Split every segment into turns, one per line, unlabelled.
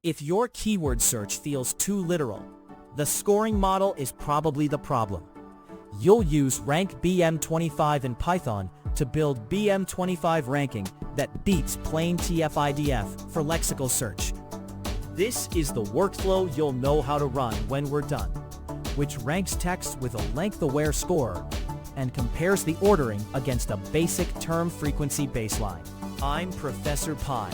If your keyword search feels too literal, the scoring model is probably the problem. You'll use rank BM25 in Python to build BM25 ranking that beats plain TFIDF for lexical search. This is the workflow you'll know how to run when we're done, which ranks text with a length-aware scorer and compares the ordering against a basic term frequency baseline. I'm Professor Pi,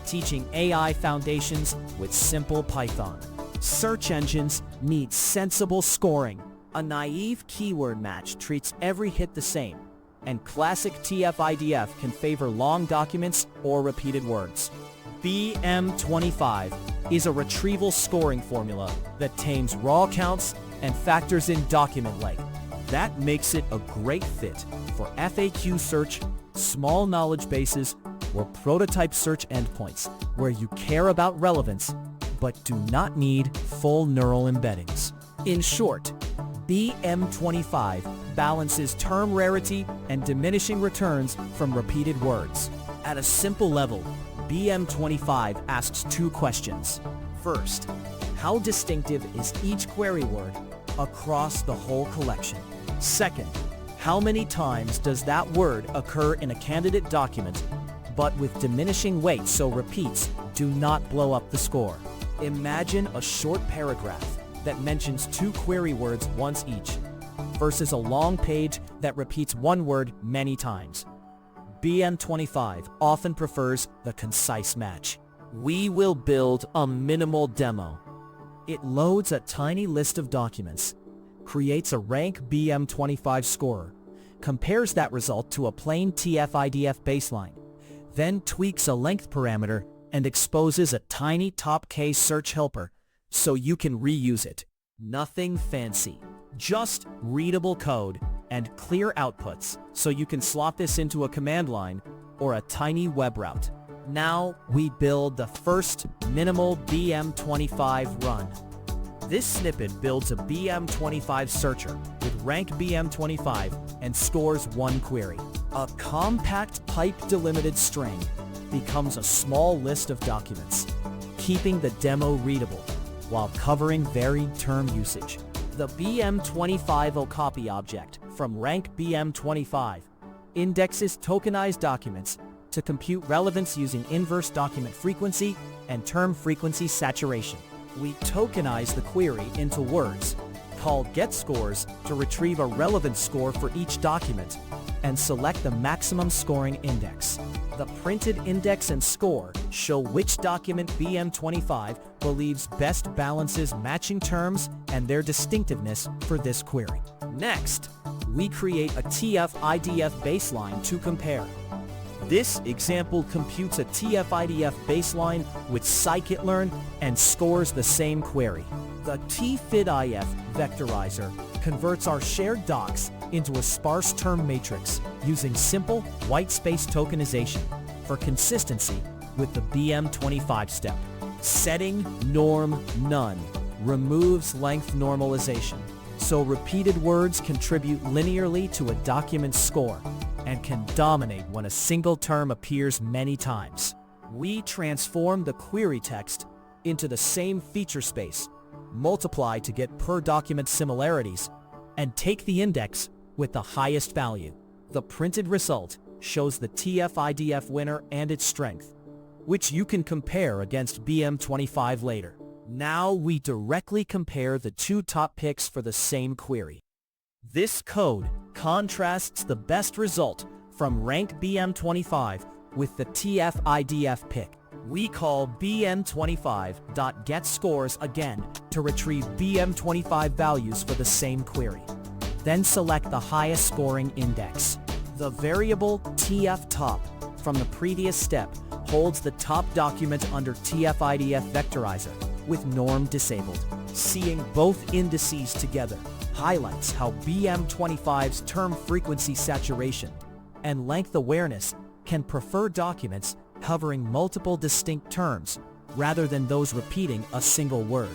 teaching AI foundations with simple Python. Search engines need sensible scoring. A naive keyword match treats every hit the same, and classic TF-IDF can favor long documents or repeated words. BM25 is a retrieval scoring formula that tames raw counts and factors in document length. That makes it a great fit for FAQ search, small knowledge bases, or prototype search endpoints where you care about relevance but do not need full neural embeddings. In short, BM25 balances term rarity and diminishing returns from repeated words. At a simple level, BM25 asks two questions. First, how distinctive is each query word across the whole collection? Second, how many times does that word occur in a candidate document, but with diminishing weight so repeats do not blow up the score? Imagine a short paragraph that mentions two query words once each, versus a long page that repeats one word many times. BM25 often prefers the concise match. We will build a minimal demo. It loads a tiny list of documents, creates a rank BM25 scorer, compares that result to a plain TFIDF baseline, then tweaks a length parameter and exposes a tiny top case search helper so you can reuse it. Nothing fancy, just readable code and clear outputs so you can slot this into a command line or a tiny web route. Now we build the first minimal BM25 run. This snippet builds a BM25 searcher with rank BM25 and scores one query. A compact pipe delimited string becomes a small list of documents, keeping the demo readable while covering varied term usage. The BM25 copy object from rank BM25 indexes tokenized documents to compute relevance using inverse document frequency and term frequency saturation. We tokenize the query into words, called getScores, to retrieve a relevance score for each document and select the maximum scoring index. The printed index and score show which document BM25 believes best balances matching terms and their distinctiveness for this query. Next, we create a TFIDF baseline to compare. This example computes a TFIDF baseline with scikit-learn and scores the same query. The TfidfVectorizer converts our shared docs into a sparse term matrix using simple white space tokenization for consistency with the BM25 step. Setting norm none removes length normalization, so repeated words contribute linearly to a document's score and can dominate when a single term appears many times. We transform the query text into the same feature space, multiply to get per document similarities, and take the index with the highest value. The printed result shows the TFIDF winner and its strength, which you can compare against BM25 later. Now we directly compare the two top picks for the same query. This code contrasts the best result from rank BM25 with the TFIDF pick. We call BM25.getScores again to retrieve BM25 values for the same query. Then select the highest scoring index. The variable TFTop from the previous step holds the top document under TFIDFVectorizer with norm disabled. Seeing both indices together highlights how BM25's term frequency saturation and length awareness can prefer documents covering multiple distinct terms rather than those repeating a single word.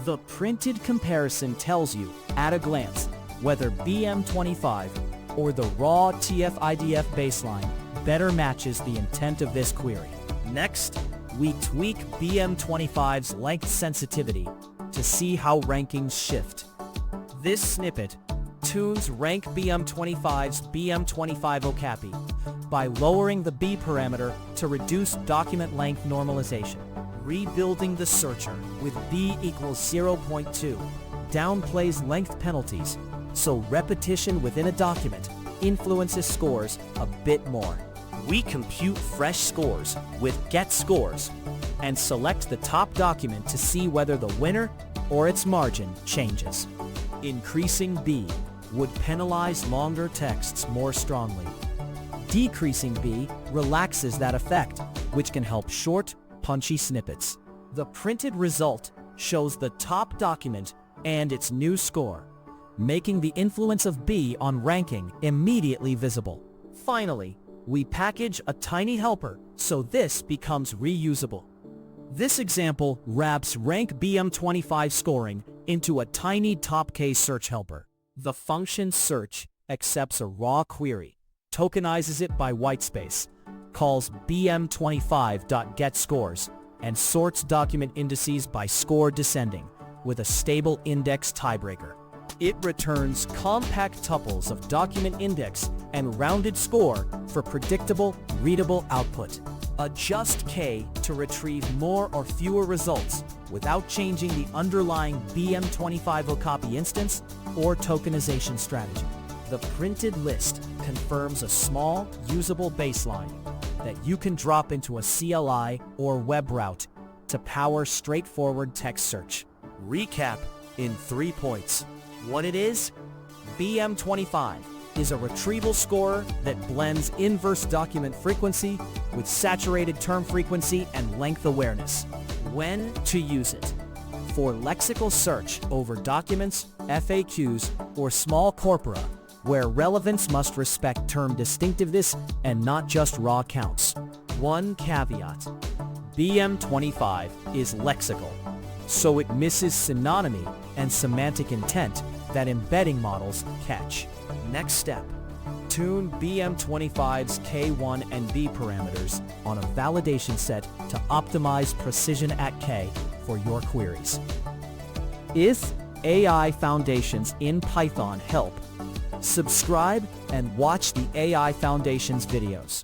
The printed comparison tells you, at a glance, whether BM25 or the raw TFIDF baseline better matches the intent of this query. Next, we tweak BM25's length sensitivity to see how rankings shift. This snippet tunes rank BM25's BM25 okapi by lowering the B parameter to reduce document length normalization. Rebuilding the searcher with B equals 0.2 downplays length penalties, so repetition within a document influences scores a bit more. We compute fresh scores with get scores and select the top document to see whether the winner or its margin changes. Increasing B would penalize longer texts more strongly. Decreasing B relaxes that effect, which can help short, punchy snippets. The printed result shows the top document and its new score, making the influence of B on ranking immediately visible. Finally, we package a tiny helper so this becomes reusable. This example wraps rank BM25 scoring into a tiny top case search helper. The function search accepts a raw query, tokenizes it by whitespace, calls BM25.getScores, and sorts document indices by score descending with a stable index tiebreaker. It returns compact tuples of document index and rounded score for predictable, readable output. Adjust K to retrieve more or fewer results without changing the underlying BM25 okapi instance or tokenization strategy. The printed list confirms a small, usable baseline that you can drop into a CLI or web route to power straightforward text search. Recap in 3 points. What it is? BM25 is a retrieval scorer that blends inverse document frequency with saturated term frequency and length awareness. When to use it? For lexical search over documents, FAQs, or small corpora, where relevance must respect term distinctiveness and not just raw counts. One caveat: BM25 is lexical, so it misses synonymy and semantic intent that embedding models catch. Next step: tune BM25's K1 and B parameters on a validation set to optimize precision at K for your queries. If AI Foundations in Python help, subscribe and watch the AI Foundations videos.